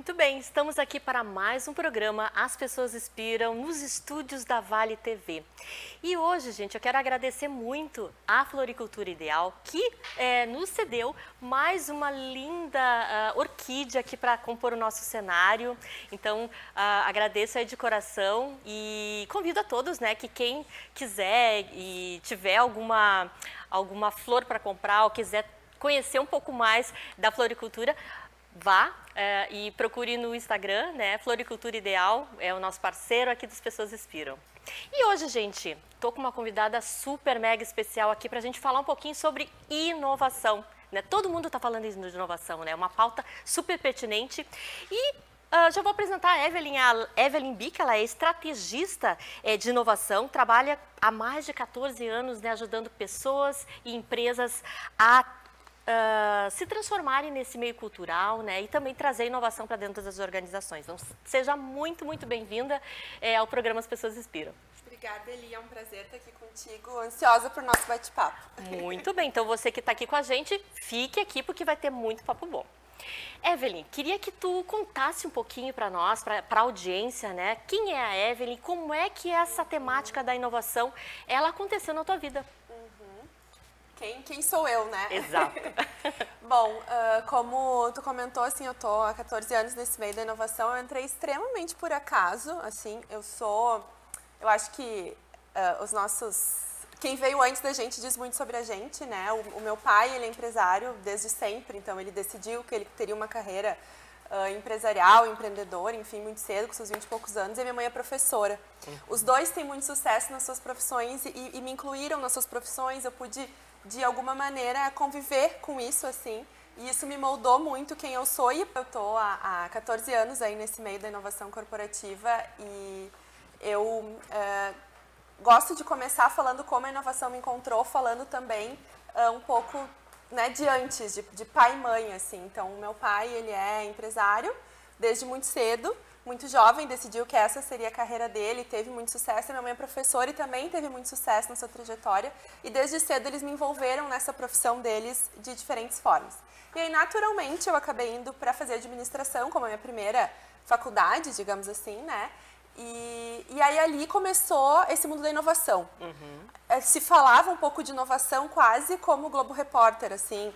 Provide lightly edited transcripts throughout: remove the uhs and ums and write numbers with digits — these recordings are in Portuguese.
Muito bem, estamos aqui para mais um programa As Pessoas Inspiram nos estúdios da Vale TV. E hoje, gente, eu quero agradecer muito à Floricultura Ideal que nos cedeu mais uma linda orquídea aqui para compor o nosso cenário. Então, agradeço aí de coração e convido a todos, né, que quem quiser e tiver alguma flor para comprar ou quiser conhecer um pouco mais da floricultura, vá e procure no Instagram, né? Floricultura Ideal é o nosso parceiro aqui das Pessoas Inspiram. E hoje, gente, tô com uma convidada super mega especial aqui para a gente falar um pouquinho sobre inovação, né? Todo mundo está falando de inovação, né? Uma pauta super pertinente. E já vou apresentar a Evelyn Bick, ela é estrategista de inovação, trabalha há mais de 14 anos, né, ajudando pessoas e empresas a se transformarem nesse meio cultural, né, e também trazer inovação para dentro das organizações. Então, seja muito, muito bem-vinda ao programa As Pessoas Inspiram. Obrigada, Eli, é um prazer estar aqui contigo, ansiosa para o nosso bate-papo. Muito bem, então você que está aqui com a gente, fique aqui porque vai ter muito papo bom. Evelyn, queria que tu contasse um pouquinho para nós, para a audiência, né, quem é a Evelyn, como é que essa temática da inovação, ela aconteceu na tua vida? Quem sou eu, né? Exato. Bom, como tu comentou, assim, eu tô há 14 anos nesse meio da inovação, eu entrei extremamente por acaso, assim, eu acho que quem veio antes da gente diz muito sobre a gente, né? O meu pai, ele é empresário desde sempre, então ele decidiu que ele teria uma carreira empresarial, empreendedor, enfim, muito cedo, com seus 20 e poucos anos, e minha mãe é professora. Os dois têm muito sucesso nas suas profissões e me incluíram nas suas profissões, eu pude de alguma maneira conviver com isso, assim, e isso me moldou muito quem eu sou. E eu tô há 14 anos aí nesse meio da inovação corporativa e eu gosto de começar falando como a inovação me encontrou, falando também um pouco, né, de antes, de pai e mãe, assim. Então, o meu pai, ele é empresário desde muito cedo, muito jovem, decidiu que essa seria a carreira dele, teve muito sucesso. Minha mãe é professora e também teve muito sucesso na sua trajetória. E desde cedo eles me envolveram nessa profissão deles de diferentes formas. E aí, naturalmente, eu acabei indo para fazer administração como a minha primeira faculdade, digamos assim, né? E aí ali começou esse mundo da inovação. Se falava um pouco de inovação quase como o Globo Repórter, assim,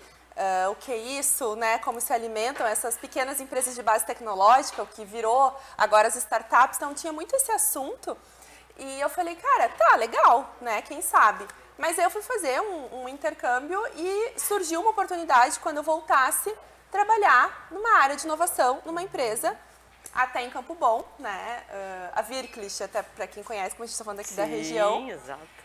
o que é isso, né? Como se alimentam essas pequenas empresas de base tecnológica, o que virou agora as startups, então tinha muito esse assunto. E eu falei, cara, tá, legal, né? Quem sabe? Mas aí eu fui fazer um intercâmbio e surgiu uma oportunidade quando eu voltasse trabalhar numa área de inovação, numa empresa, até em Campo Bom, né? A Virklich, até para quem conhece, como a gente está falando aqui da região. Sim, exato.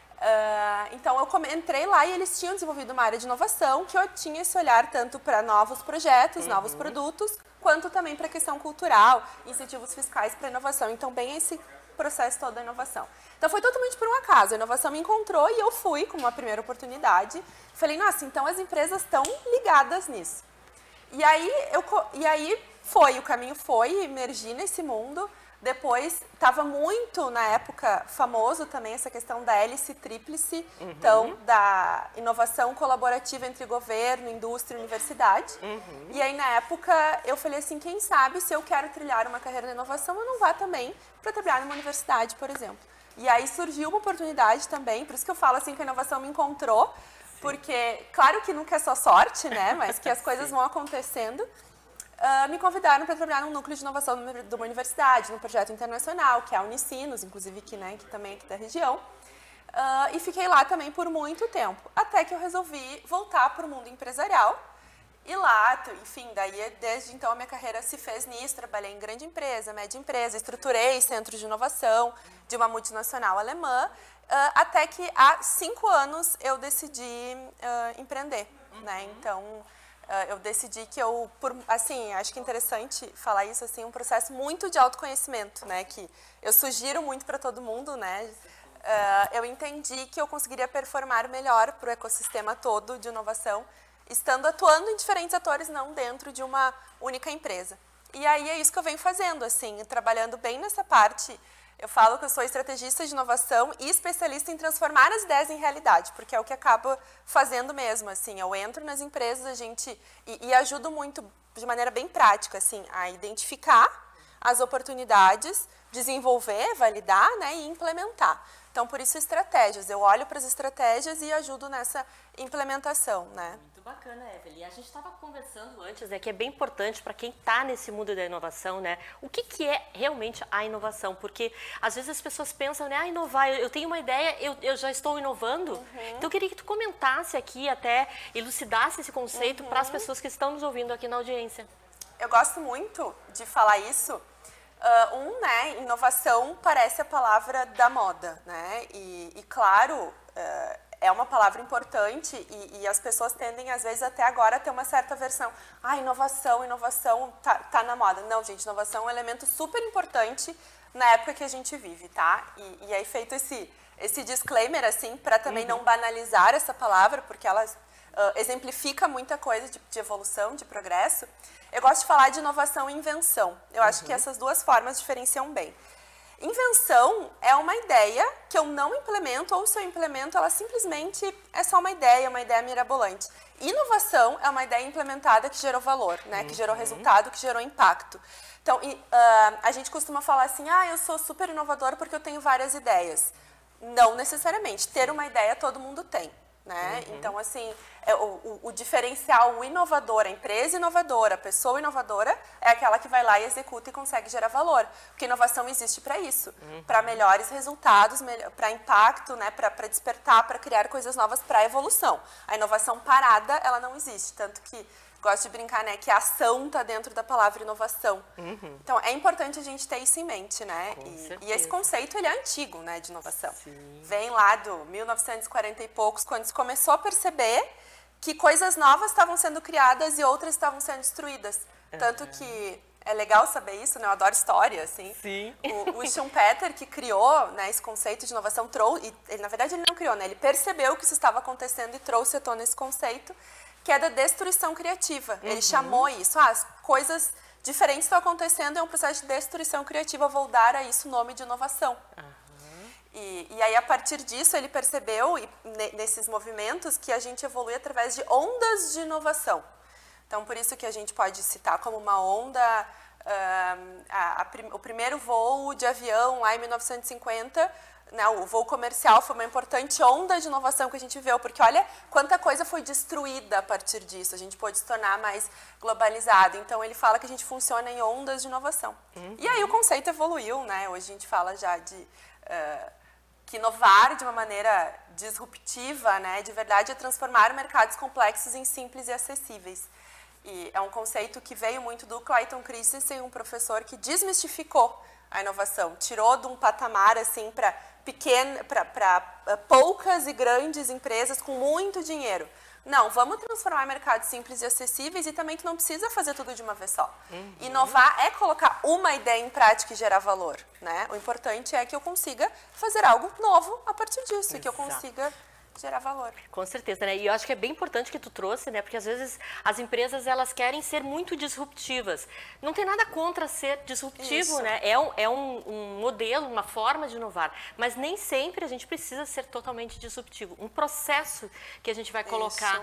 Então eu entrei lá e eles tinham desenvolvido uma área de inovação que eu tinha esse olhar tanto para novos projetos, novos produtos, quanto também para a questão cultural, incentivos fiscais para inovação. Então, bem esse processo todo da inovação. Então, foi totalmente por um acaso. A inovação me encontrou e eu fui com uma primeira oportunidade. Falei, nossa, então as empresas estão ligadas nisso. E aí, o caminho foi, emergi nesse mundo. Depois, estava muito, na época, famoso também essa questão da hélice tríplice, então, da inovação colaborativa entre governo, indústria e universidade. E aí, na época, eu falei assim, quem sabe, se eu quero trilhar uma carreira de inovação, eu não vá também para trabalhar numa universidade, por exemplo. E aí surgiu uma oportunidade também, por isso que eu falo assim que a inovação me encontrou, porque, claro que nunca é só sorte, né, mas que as coisas vão acontecendo. Me convidaram para trabalhar num núcleo de inovação de uma universidade, num projeto internacional, que é a Unicinos, inclusive que também é aqui da região. E fiquei lá também por muito tempo, até que eu resolvi voltar para o mundo empresarial. E lá, enfim, daí desde então a minha carreira se fez nisso, trabalhei em grande empresa, média empresa, estruturei centros de inovação de uma multinacional alemã, até que há 5 anos eu decidi empreender, né? Então, eu decidi que assim, acho que é interessante falar isso, assim, um processo muito de autoconhecimento, né, que eu sugiro muito para todo mundo, né, eu entendi que eu conseguiria performar melhor para o ecossistema todo de inovação, atuando em diferentes atores, não dentro de uma única empresa. E aí é isso que eu venho fazendo, assim, trabalhando bem nessa parte Eu falo que eu sou estrategista de inovação e especialista em transformar as ideias em realidade, porque é o que acaba fazendo mesmo, assim, eu entro nas empresas, e ajudo muito, de maneira bem prática, assim, a identificar as oportunidades, desenvolver, validar, né, e implementar. Então, por isso, estratégias. Eu olho para as estratégias e ajudo nessa implementação, né? Muito bacana, Evelyn. A gente estava conversando antes, né, que é bem importante para quem está nesse mundo da inovação, né? O que é realmente a inovação? Porque, às vezes, as pessoas pensam, né, inovar, eu tenho uma ideia, eu já estou inovando. Então, eu queria que tu comentasse aqui, até elucidasse esse conceito para as pessoas que estão nos ouvindo aqui na audiência. Eu gosto muito de falar isso. Né, inovação parece a palavra da moda, né? E claro, é uma palavra importante e as pessoas tendem, às vezes, até agora a ter uma certa aversão. Inovação tá na moda. Não, gente, inovação é um elemento super importante na época que a gente vive, tá? E aí, feito esse disclaimer, assim, para também não banalizar essa palavra, porque ela exemplifica muita coisa de evolução, de progresso. Eu gosto de falar de inovação e invenção. Eu acho que essas duas formas diferenciam bem. Invenção é uma ideia que eu não implemento, ou se eu implemento, ela simplesmente é só uma ideia mirabolante. Inovação é uma ideia implementada que gerou valor, né? Que gerou resultado, que gerou impacto. Então, a gente costuma falar assim, eu sou super inovador porque eu tenho várias ideias. Não necessariamente. Ter uma ideia todo mundo tem. Né? Então, assim, o diferencial, o inovador, a empresa inovadora, a pessoa inovadora é aquela que vai lá e executa e consegue gerar valor. Porque inovação existe para isso, para melhores resultados, para impacto, né? Para despertar, para criar coisas novas, para evolução. A inovação parada, ela não existe, tanto que gosto de brincar, né, que a ação está dentro da palavra inovação. Então, é importante a gente ter isso em mente, né? E esse conceito, ele é antigo, né, de inovação. Sim. Vem lá do 1940 e poucos, quando se começou a perceber que coisas novas estavam sendo criadas e outras estavam sendo destruídas. Tanto que é legal saber isso, né? Eu adoro história, assim. Sim. O Schumpeter, que criou, né, esse conceito de inovação, ele, na verdade, ele não criou, né? Ele percebeu que isso estava acontecendo e trouxe à tona esse conceito, que é da destruição criativa. Ele chamou isso, as coisas diferentes estão acontecendo, é um processo de destruição criativa, vou dar a isso o nome de inovação. E aí, a partir disso, ele percebeu, nesses movimentos, que a gente evolui através de ondas de inovação. Então, por isso que a gente pode citar como uma onda, o primeiro voo de avião lá em 1950, né, o voo comercial foi uma importante onda de inovação que a gente viu, porque olha quanta coisa foi destruída a partir disso, a gente pôde se tornar mais globalizado. Então, ele fala que a gente funciona em ondas de inovação. E aí o conceito evoluiu, né? Hoje a gente fala já de que inovar de uma maneira disruptiva, né, de verdade, é transformar mercados complexos em simples e acessíveis. E é um conceito que veio muito do Clayton Christensen, um professor que desmistificou a inovação, tirou de um patamar assim para poucas e grandes empresas com muito dinheiro. Não, vamos transformar mercados simples e acessíveis e também tu não precisa fazer tudo de uma vez só. Inovar é colocar uma ideia em prática e gerar valor, né? O importante é que eu consiga fazer algo novo a partir disso e que eu consiga gerar valor. Com certeza, né? E eu acho que é bem importante que tu trouxe, né? Porque às vezes as empresas, elas querem ser muito disruptivas. Não tem nada contra ser disruptivo, Isso. né? É um modelo, uma forma de inovar. Mas nem sempre a gente precisa ser totalmente disruptivo. Um processo que a gente vai colocar,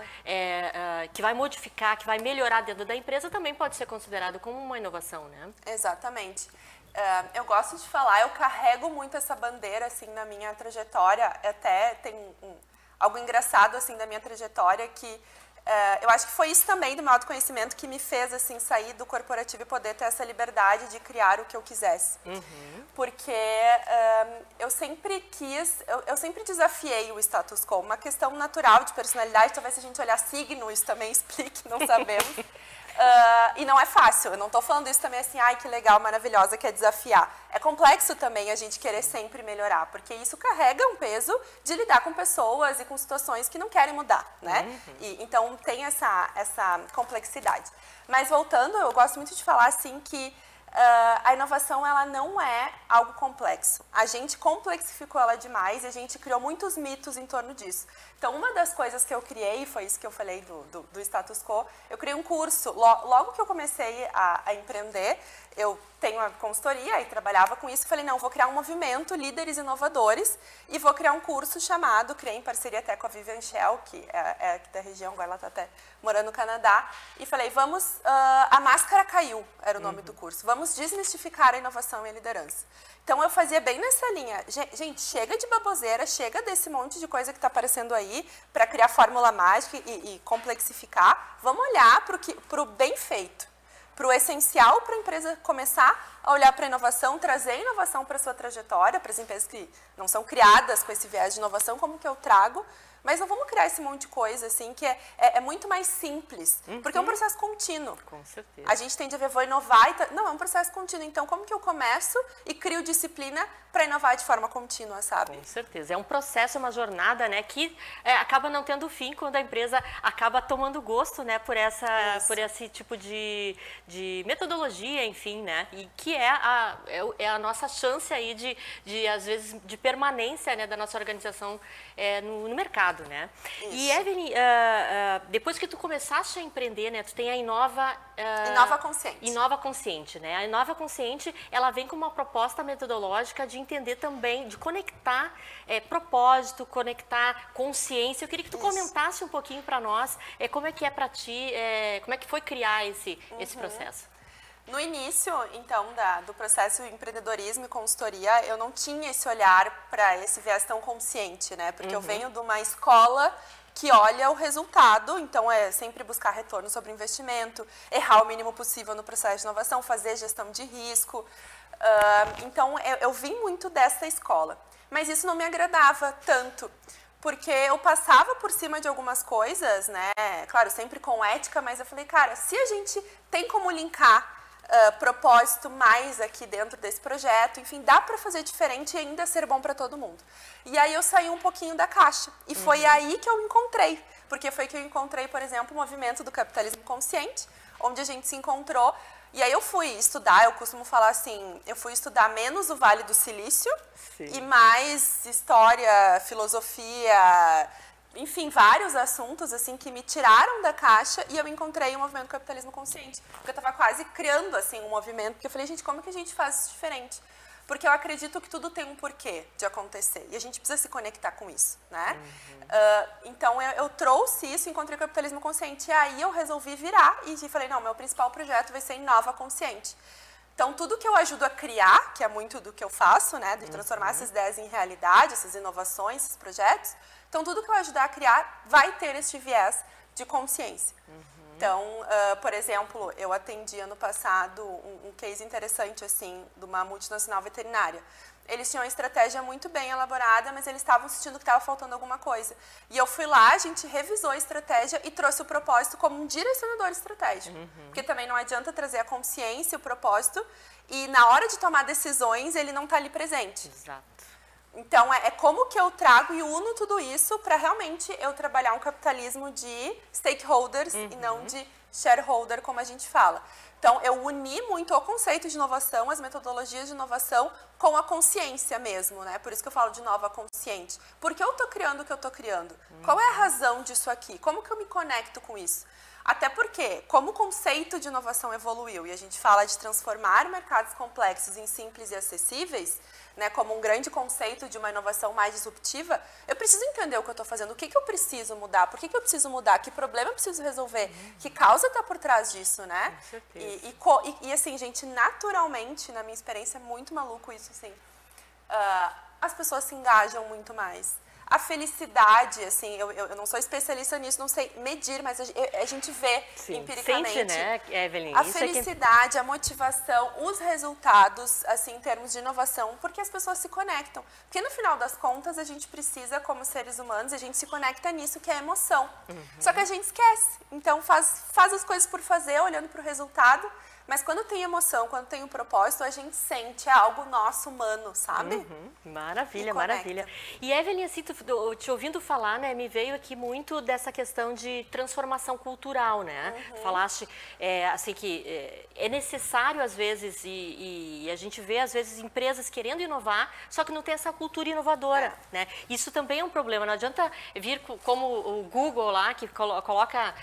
que vai modificar, que vai melhorar dentro da empresa, também pode ser considerado como uma inovação, né? Exatamente. Eu gosto de falar, eu carrego muito essa bandeira assim na minha trajetória, até tem algo engraçado assim da minha trajetória que eu acho que foi isso também do meu autoconhecimento que me fez assim sair do corporativo e poder ter essa liberdade de criar o que eu quisesse. Porque eu sempre eu sempre desafiei o status quo, uma questão natural de personalidade, talvez se a gente olhar signo isso também explique, não sabemos. E não é fácil, eu não estou falando isso também assim, ai que legal, maravilhosa, quer desafiar. É complexo também a gente querer sempre melhorar, porque isso carrega um peso de lidar com pessoas e com situações que não querem mudar, né? E, então tem essa complexidade. Mas voltando, eu gosto muito de falar assim que a inovação ela não é algo complexo. A gente complexificou ela demais e a gente criou muitos mitos em torno disso. Então, uma das coisas que eu criei, foi isso que eu falei do status quo, eu criei um curso. Logo que eu comecei a empreender, eu tenho a consultoria e trabalhava com isso, falei, não, vou criar um movimento, líderes inovadores, e vou criar um curso chamado, criei em parceria até com a Vivian Shell, que é aqui da região, agora ela está até morando no Canadá, e falei, vamos, a máscara caiu, era o nome do curso, vamos desmistificar a inovação e a liderança. Então, eu fazia bem nessa linha. Gente, chega de baboseira, chega desse monte de coisa que está aparecendo aí para criar fórmula mágica e complexificar. Vamos olhar para o bem feito, para o essencial para a empresa começar a olhar para a inovação, trazer inovação para a sua trajetória, para as empresas que não são criadas com esse viés de inovação, como que eu trago. Mas não vamos criar esse monte de coisa, assim, que é muito mais simples. Porque é um processo contínuo. Com certeza. A gente tende a ver, vou inovar, não, é um processo contínuo. Então, como que eu começo e crio disciplina para inovar de forma contínua, sabe? Com certeza. É um processo, uma jornada, né, que acaba não tendo fim quando a empresa acaba tomando gosto, né, por esse tipo de metodologia, enfim, né, e que é a nossa chance aí de às vezes, de permanência, né, da nossa organização no mercado, né? Isso. E, Evelyn, depois que tu começaste a empreender, né, tu tem a Inova Consciente. Inova Consciente, né? A Inova Consciente, ela vem com uma proposta metodológica de entender também, de conectar propósito, conectar consciência. Eu queria que tu comentasse um pouquinho para nós como é que é para ti, como é que foi criar esse processo. No início, então, do processo de empreendedorismo e consultoria, eu não tinha esse olhar para esse viés tão consciente, né? Porque eu venho de uma escola que olha o resultado, então é sempre buscar retorno sobre o investimento, errar o mínimo possível no processo de inovação, fazer gestão de risco. Então, eu vim muito dessa escola. Mas isso não me agradava tanto, porque eu passava por cima de algumas coisas, né? Claro, sempre com ética, mas eu falei, cara, se a gente tem como linkar propósito mais aqui dentro desse projeto, enfim, dá para fazer diferente e ainda ser bom para todo mundo. E aí eu saí um pouquinho da caixa e foi aí que eu encontrei, porque foi que eu encontrei, por exemplo, o movimento do capitalismo consciente, onde a gente se encontrou. E aí eu fui estudar, eu costumo falar assim, eu fui estudar menos o Vale do Silício e mais história, filosofia, enfim, vários assuntos assim que me tiraram da caixa e eu encontrei o movimento do capitalismo consciente. Porque eu estava quase criando assim um movimento, porque eu falei, gente, como que a gente faz isso diferente? Porque eu acredito que tudo tem um porquê de acontecer e a gente precisa se conectar com isso, né? Então eu trouxe isso, encontrei o capitalismo consciente e aí eu resolvi virar e falei, não, meu principal projeto vai ser Inova Consciente. Então, tudo que eu ajudo a criar, que é muito do que eu faço, né, de transformar essas ideias em realidade, essas inovações, esses projetos, então, tudo que eu ajudar a criar vai ter este viés de consciência. Então, por exemplo, eu atendi ano passado um case interessante, assim, de uma multinacional veterinária. Eles tinham uma estratégia muito bem elaborada, mas eles estavam sentindo que estava faltando alguma coisa. E eu fui lá, a gente revisou a estratégia e trouxe o propósito como um direcionador estratégico. Porque também não adianta trazer a consciência, o propósito, e na hora de tomar decisões ele não está ali presente. Exato. Então, é como que eu trago e uno tudo isso para realmente eu trabalhar um capitalismo de stakeholders e não de shareholder, como a gente fala. Então, eu uni muito o conceito de inovação, as metodologias de inovação, com a consciência mesmo, né? Por isso que eu falo de nova consciente. Por que eu estou criando o que eu estou criando? Qual é a razão disso aqui? Como que eu me conecto com isso? Até porque, como o conceito de inovação evoluiu e a gente fala de transformar mercados complexos em simples e acessíveis, né, como um grande conceito de uma inovação mais disruptiva, eu preciso entender o que eu estou fazendo, o que eu preciso mudar, por que eu preciso mudar, que problema eu preciso resolver, que causa está por trás disso, né? Com certeza. E assim, gente, naturalmente, na minha experiência, é muito maluco isso, assim, as pessoas se engajam muito mais. A felicidade, assim, eu não sou especialista nisso, não sei medir, mas a gente vê empiricamente. Sente, né, Evelyn? A felicidade, a motivação, os resultados, assim, em termos de inovação, porque as pessoas se conectam. Porque no final das contas, a gente precisa, como seres humanos, a gente se conecta nisso, que é a emoção. Só que a gente esquece. Então, faz as coisas por fazer, olhando para o resultado. Mas quando tem emoção, quando tem um propósito, a gente sente, é algo nosso, humano, sabe? Maravilha, maravilha. E Evelyn, assim, te ouvindo falar, né, me veio aqui muito dessa questão de transformação cultural, né? Falaste, assim, que é necessário, às vezes, e a gente vê, às vezes, empresas querendo inovar, só que não tem essa cultura inovadora, né? Isso também é um problema, não adianta vir como o Google lá, que coloca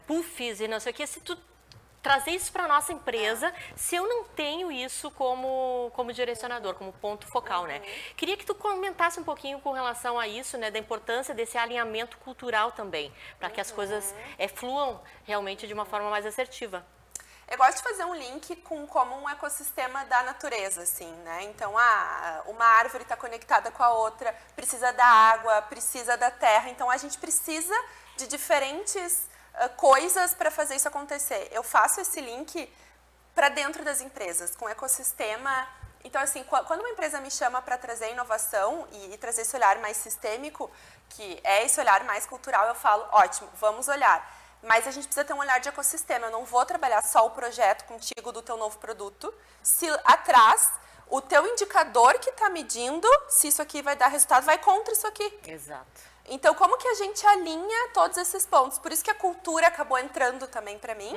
puffs e não sei o que, se tu trazer isso para a nossa empresa se eu não tenho isso como direcionador, como ponto focal, né? Queria que tu comentasse um pouquinho com relação a isso, né, da importância desse alinhamento cultural também, para que as coisas fluam realmente de uma forma mais assertiva. Eu gosto de fazer um link com como um ecossistema da natureza, assim, né? Então, uma árvore está conectada com a outra, precisa da água, precisa da terra. Então, a gente precisa de diferentes coisas para fazer isso acontecer. Eu faço esse link para dentro das empresas, com o ecossistema. Então, assim, quando uma empresa me chama para trazer inovação e trazer esse olhar mais sistêmico, que é esse olhar mais cultural, eu falo, ótimo, vamos olhar. Mas a gente precisa ter um olhar de ecossistema. Eu não vou trabalhar só o projeto contigo do teu novo produto, se atrás o teu indicador que está medindo se isso aqui vai dar resultado vai contra isso aqui. Exato. Então, como que a gente alinha todos esses pontos? Por isso que a cultura acabou entrando também para mim,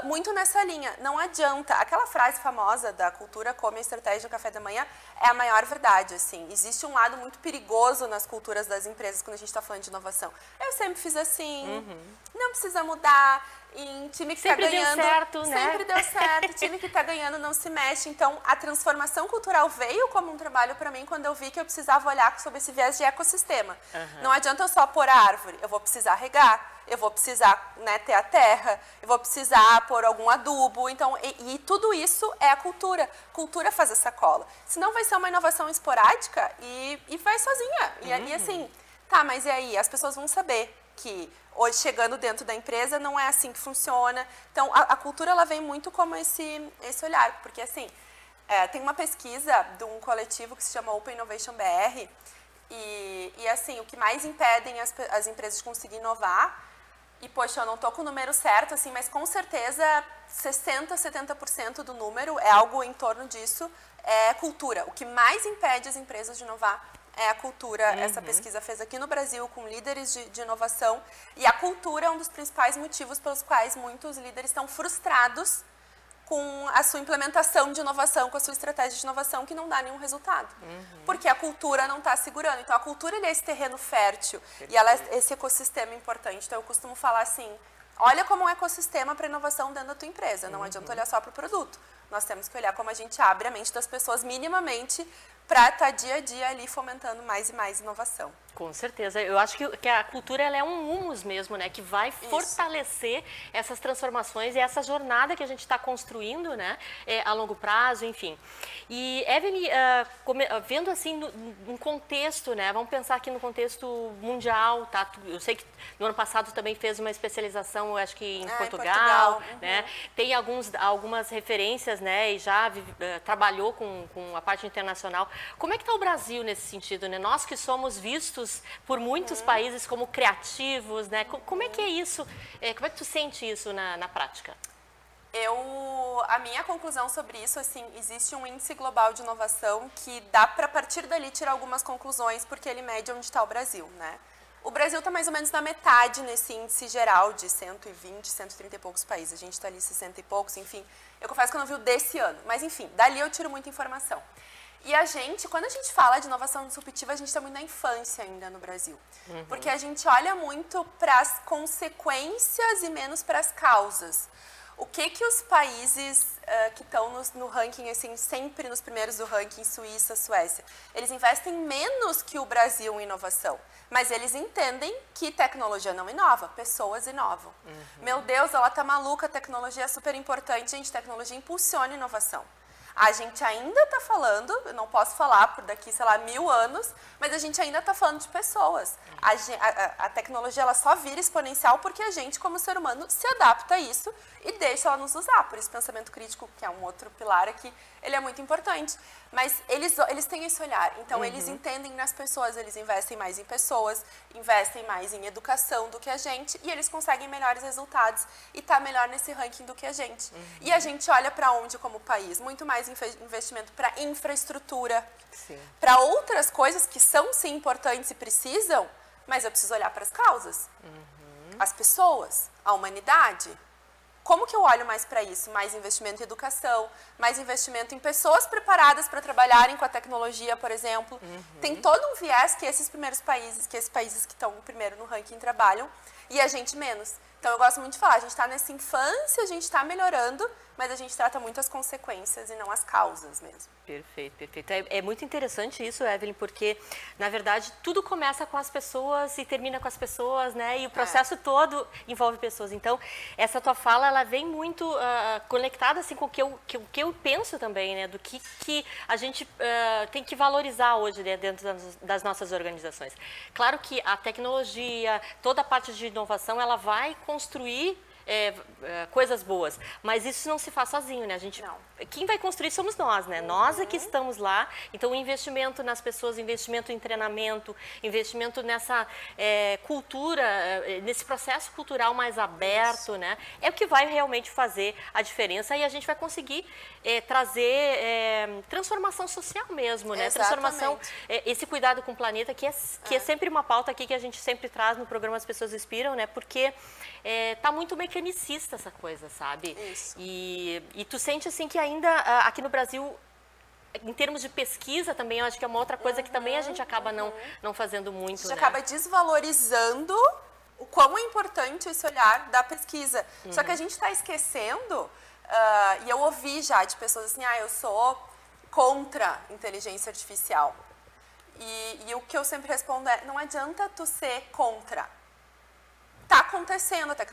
muito nessa linha. Não adianta. Aquela frase famosa da cultura como a estratégia do café da manhã é a maior verdade, assim. Existe um lado muito perigoso nas culturas das empresas quando a gente está falando de inovação. Eu sempre fiz assim, não precisa mudar. Em time que está ganhando, deu certo, né? Sempre deu certo, time que está ganhando não se mexe. Então, a transformação cultural veio como um trabalho para mim quando eu vi que eu precisava olhar sobre esse viés de ecossistema. Não adianta eu só pôr a árvore, eu vou precisar regar, eu vou precisar, né, ter a terra, eu vou precisar pôr algum adubo. Então, e tudo isso é a cultura. Cultura faz essa cola. Senão vai ser uma inovação esporádica e vai sozinha. E assim, tá, mas e aí? As pessoas vão saber que hoje, chegando dentro da empresa, não é assim que funciona. Então, a cultura, ela vem muito como esse olhar. Porque, assim, tem uma pesquisa de um coletivo que se chama Open Innovation BR. E assim, o que mais impedem as empresas de conseguir inovar, e, poxa, eu não tô com o número certo, assim, mas com certeza 60%, 70% do número, é algo em torno disso, é cultura. O que mais impede as empresas de inovar é a cultura. Essa pesquisa fez aqui no Brasil com líderes de inovação, e a cultura é um dos principais motivos pelos quais muitos líderes estão frustrados com a sua implementação de inovação, com a sua estratégia de inovação que não dá nenhum resultado. Porque a cultura não está segurando. Então, a cultura é esse terreno fértil e ela é esse ecossistema importante. Então, eu costumo falar assim, olha como um ecossistema para inovação dentro da tua empresa. Não adianta olhar só para o produto. Nós temos que olhar como a gente abre a mente das pessoas minimamente para estar dia a dia ali fomentando mais e mais inovação. Com certeza. Eu acho que a cultura ela é um humus mesmo, né? Que vai fortalecer essas transformações e essa jornada que a gente está construindo, né? A longo prazo, enfim. E, Evelyn, vendo assim num contexto, né? Vamos pensar aqui no contexto mundial, tá? Eu sei que no ano passado também fez uma especialização, eu acho que em Portugal, né? Tem algumas referências, né? E já trabalhou com a parte internacional. Como é que está o Brasil nesse sentido, né? Nós que somos vistos por muitos países como criativos, né? Como é que é isso? Como é que tu sente isso na prática? A minha conclusão sobre isso, assim, existe um índice global de inovação que dá para, a partir dali, tirar algumas conclusões, porque ele mede onde está o Brasil, né? O Brasil está mais ou menos na metade nesse índice geral de 120, 130 e poucos países. A gente está ali 60 e poucos, enfim. Eu confesso que eu não vi o desse ano, mas enfim, dali eu tiro muita informação. E quando a gente fala de inovação disruptiva, a gente está muito na infância ainda no Brasil. Porque a gente olha muito para as consequências e menos para as causas. O que os países que estão no ranking, assim, sempre nos primeiros do ranking, Suíça, Suécia, eles investem menos que o Brasil em inovação. Mas eles entendem que tecnologia não inova, pessoas inovam. Meu Deus, ela tá maluca, tecnologia é super importante. Gente, tecnologia impulsiona inovação. A gente ainda está falando, eu não posso falar por daqui, sei lá, 1000 anos, mas a gente ainda está falando de pessoas. A tecnologia ela só vira exponencial porque a gente, como ser humano, se adapta a isso e deixa ela nos usar. Por isso, pensamento crítico, que é um outro pilar aqui, ele é muito importante. Mas eles têm esse olhar, então eles entendem nas pessoas, eles investem mais em pessoas, investem mais em educação do que a gente, e eles conseguem melhores resultados e tá melhor nesse ranking do que a gente. E a gente olha para onde como país? Muito mais investimento para infraestrutura, para outras coisas que são sim importantes e precisam, mas eu preciso olhar para as causas, as pessoas, a humanidade. Como que eu olho mais para isso? Mais investimento em educação, mais investimento em pessoas preparadas para trabalharem com a tecnologia, por exemplo. Tem todo um viés que esses países que estão primeiro no ranking trabalham, e a gente menos. Então eu gosto muito de falar, a gente está nessa infância, a gente está melhorando, mas a gente trata muito as consequências e não as causas mesmo. Perfeito, perfeito. É muito interessante isso, Evelyn, porque, na verdade, tudo começa com as pessoas e termina com as pessoas, né? E o processo todo envolve pessoas. Então, essa tua fala, ela vem muito conectada, assim, com o que eu penso também, né? Do que a gente tem que valorizar hoje, né, dentro das nossas organizações. Claro que a tecnologia, toda a parte de inovação, ela vai construir coisas boas, mas isso não se faz sozinho, né? Quem vai construir somos nós, né? Nós é que estamos lá, então o investimento nas pessoas, investimento em treinamento, investimento nessa cultura, nesse processo cultural mais aberto, né? É o que vai realmente fazer a diferença e a gente vai conseguir trazer transformação social mesmo, né? Transformação, esse cuidado com o planeta, que é sempre uma pauta aqui que a gente sempre traz no programa As Pessoas Inspiram, né? Porque tá muito mecanicista essa coisa, sabe? Isso. E tu sente assim que ainda aqui no Brasil, em termos de pesquisa também, eu acho que é uma outra coisa que também a gente acaba não fazendo muito, A gente né? acaba desvalorizando o quão é importante esse olhar da pesquisa. Só que a gente está esquecendo, e eu ouvi já de pessoas assim, eu sou contra inteligência artificial. E o que eu sempre respondo é, não adianta tu ser contra. Está acontecendo, a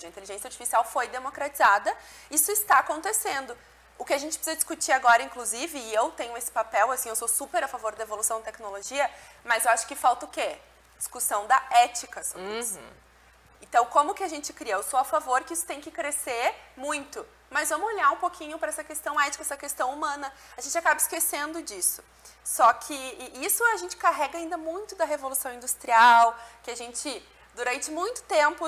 inteligência artificial foi democratizada, isso está acontecendo. O que a gente precisa discutir agora, inclusive, e eu tenho esse papel, assim, eu sou super a favor da evolução da tecnologia, mas eu acho que falta o quê? Discussão da ética sobre isso. Então, como que a gente cria? Eu sou a favor que isso tem que crescer muito, mas vamos olhar um pouquinho para essa questão ética, essa questão humana. A gente acaba esquecendo disso. Só que isso a gente carrega ainda muito da Revolução Industrial, que a gente, durante muito tempo,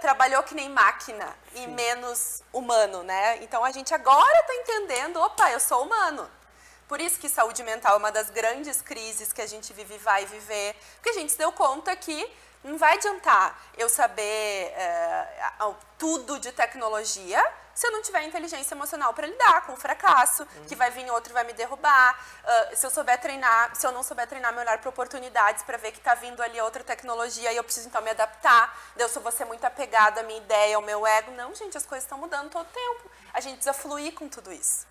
trabalhou que nem máquina e menos humano, né? Então, a gente agora está entendendo, opa, eu sou humano. Por isso que saúde mental é uma das grandes crises que a gente vive e vai viver, porque a gente se deu conta que não vai adiantar eu saber tudo de tecnologia se eu não tiver inteligência emocional para lidar com o fracasso, que vai vir outro e vai me derrubar. Se eu não souber treinar meu olhar para oportunidades para ver que está vindo ali outra tecnologia e eu preciso então me adaptar, eu vou ser muito apegada à minha ideia, ao meu ego. Não, gente, as coisas estão mudando todo tempo. A gente precisa fluir com tudo isso.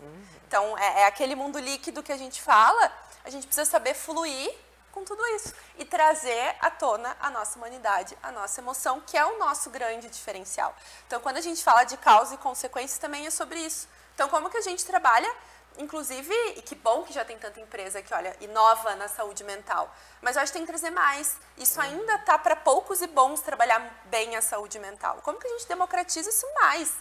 Então, é aquele mundo líquido que a gente fala, a gente precisa saber fluir com tudo isso e trazer à tona a nossa humanidade, a nossa emoção, que é o nosso grande diferencial. Então, quando a gente fala de causa e consequências, também é sobre isso. Então, como que a gente trabalha, inclusive, e que bom que já tem tanta empresa que, olha, inova na saúde mental, mas eu acho que tem que trazer mais. Isso ainda está para poucos e bons trabalhar bem a saúde mental. Como que a gente democratiza isso mais?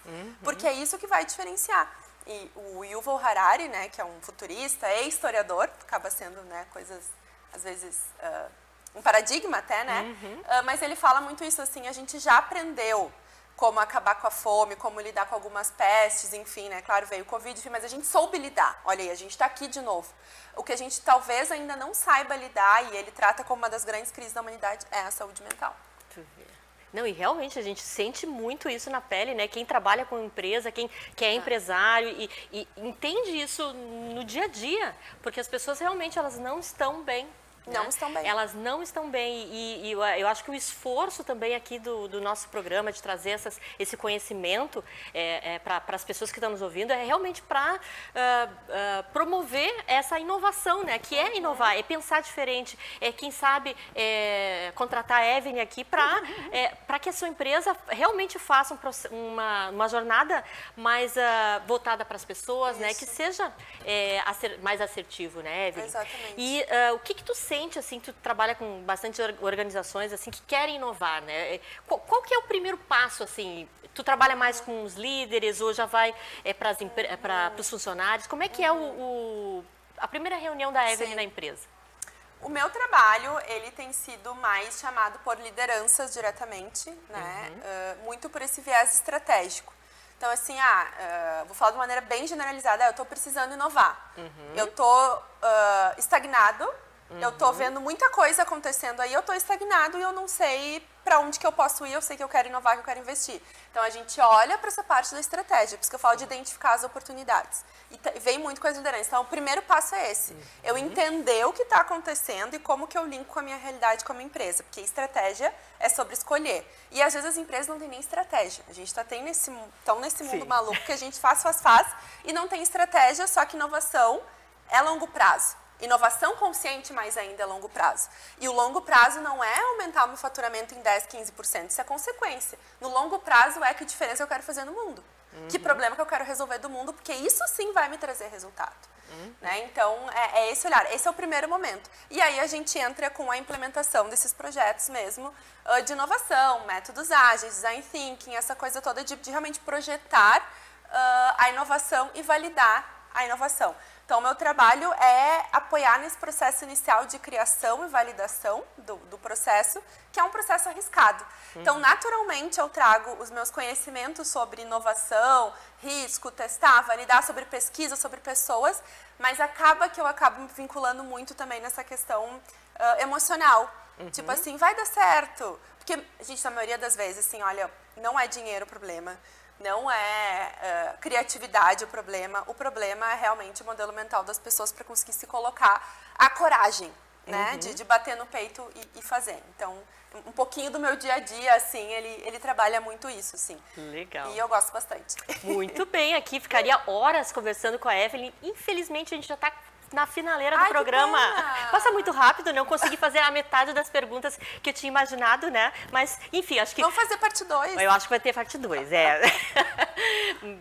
Porque é isso que vai diferenciar. E o Yuval Harari, né, que é um futurista, é historiador, acaba sendo, né, coisas às vezes, um paradigma até, né? Mas ele fala muito isso, assim, a gente já aprendeu como acabar com a fome, como lidar com algumas pestes, enfim, né? Claro, veio o Covid, enfim, mas a gente soube lidar. Olha aí, a gente está aqui de novo. O que a gente talvez ainda não saiba lidar, e ele trata como uma das grandes crises da humanidade, é a saúde mental. Não, e realmente a gente sente muito isso na pele, né? Quem trabalha com empresa, quem é empresário e entende isso no dia a dia, porque as pessoas realmente elas não estão bem. Não estão bem. Elas não estão bem e eu acho que o esforço também aqui do nosso programa de trazer esse conhecimento para as pessoas que estão nos ouvindo é realmente para promover essa inovação, né? Que é inovar, é pensar diferente, quem sabe contratar a Evelyn aqui para que a sua empresa realmente faça uma jornada mais voltada para as pessoas, né? Que seja mais assertivo, né, Evelyn? Exatamente. E o que tu sente, assim, tu trabalha com bastante organizações, assim, que querem inovar, né? Qual que é o primeiro passo, assim? Tu trabalha mais com os líderes ou já vai para os funcionários? Como é que é a primeira reunião da Evelyn na empresa? O meu trabalho, ele tem sido mais chamado por lideranças diretamente, né? Muito por esse viés estratégico. Então, assim, vou falar de uma maneira bem generalizada, eu estou precisando inovar. Eu estou estagnado, eu estou vendo muita coisa acontecendo aí, eu estou estagnado e eu não sei para onde que eu posso ir, eu sei que eu quero inovar, que eu quero investir. Então, a gente olha para essa parte da estratégia, por isso que eu falo de identificar as oportunidades. E vem muito com as lideranças. Então, o primeiro passo é esse. Eu entender o que está acontecendo e como que eu linko com a minha realidade como empresa. Porque estratégia é sobre escolher. E, às vezes, as empresas não têm nem estratégia. A gente está nesse mundo maluco que a gente faz, e não tem estratégia, só que inovação é longo prazo. Inovação consciente, mais ainda, é longo prazo. E o longo prazo não é aumentar o meu faturamento em 10%, 15%. Isso é consequência. No longo prazo é que diferença eu quero fazer no mundo. Que problema que eu quero resolver do mundo, porque isso sim vai me trazer resultado. Né? Então, é esse olhar. Esse é o primeiro momento. E aí a gente entra com a implementação desses projetos mesmo, de inovação, métodos ágeis, design thinking, essa coisa toda de realmente projetar a inovação e validar a inovação. Então, o meu trabalho é apoiar nesse processo inicial de criação e validação do processo, que é um processo arriscado. Então, naturalmente, eu trago os meus conhecimentos sobre inovação, risco, testar, validar, sobre pesquisa, sobre pessoas, mas acaba que eu acabo me vinculando muito também nessa questão emocional. Tipo assim, vai dar certo. Porque, gente, na maioria das vezes, assim, olha, não é dinheiro o problema. Não é criatividade o problema é realmente o modelo mental das pessoas para conseguir se colocar a coragem, né, de bater no peito e fazer. Então, um pouquinho do meu dia a dia, assim, ele trabalha muito isso, sim. Legal. E eu gosto bastante. Muito bem, aqui ficaria horas conversando com a Evelyn. Infelizmente, a gente já está na finaleira do programa. Passa muito rápido, não consegui fazer a metade das perguntas que eu tinha imaginado, né? Mas, enfim, acho que... Vamos fazer parte 2. Eu acho que vai ter parte 2, é.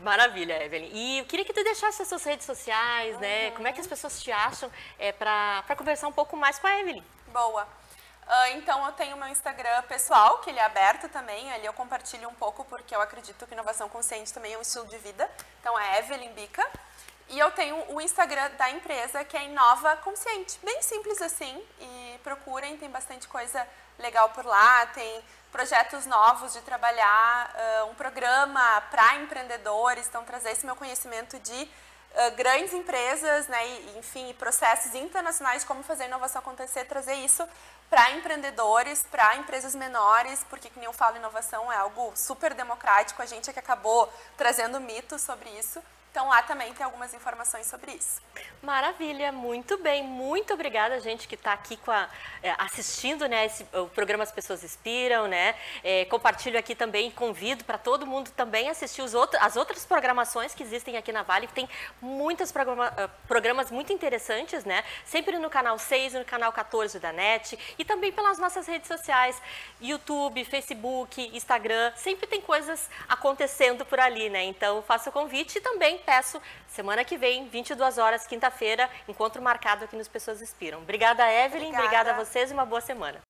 Maravilha, Evelyn. E eu queria que tu deixasse as suas redes sociais, né? Como é que as pessoas te acham para conversar um pouco mais com a Evelyn? Boa. Então, eu tenho meu Instagram pessoal, que ele é aberto também. Ali eu compartilho um pouco, porque eu acredito que inovação consciente também é um estilo de vida. Então, é Evelyn Bica. E eu tenho o Instagram da empresa, que é Inova Consciente. Bem simples assim, e procurem, tem bastante coisa legal por lá, tem projetos novos de trabalhar, um programa para empreendedores, então trazer esse meu conhecimento de grandes empresas, né, e, enfim, processos internacionais de como fazer a inovação acontecer, trazer isso para empreendedores, para empresas menores, porque, que nem eu falo, inovação é algo super democrático, a gente é que acabou trazendo mitos sobre isso. Então, lá também tem algumas informações sobre isso. Maravilha, muito bem. Muito obrigada, gente, que está aqui assistindo, né, o programa As Pessoas Inspiram, né? Compartilho aqui também, convido para todo mundo também assistir as outras programações que existem aqui na Vale, que tem muitos programas muito interessantes, né? Sempre no canal 6 e no canal 14 da NET, e também pelas nossas redes sociais, YouTube, Facebook, Instagram, sempre tem coisas acontecendo por ali, né? Então, faço o convite e também peço, semana que vem, 22 horas, quinta-feira, encontro marcado aqui nos Pessoas Inspiram. Obrigada, Evelyn. Obrigada a vocês e uma boa semana.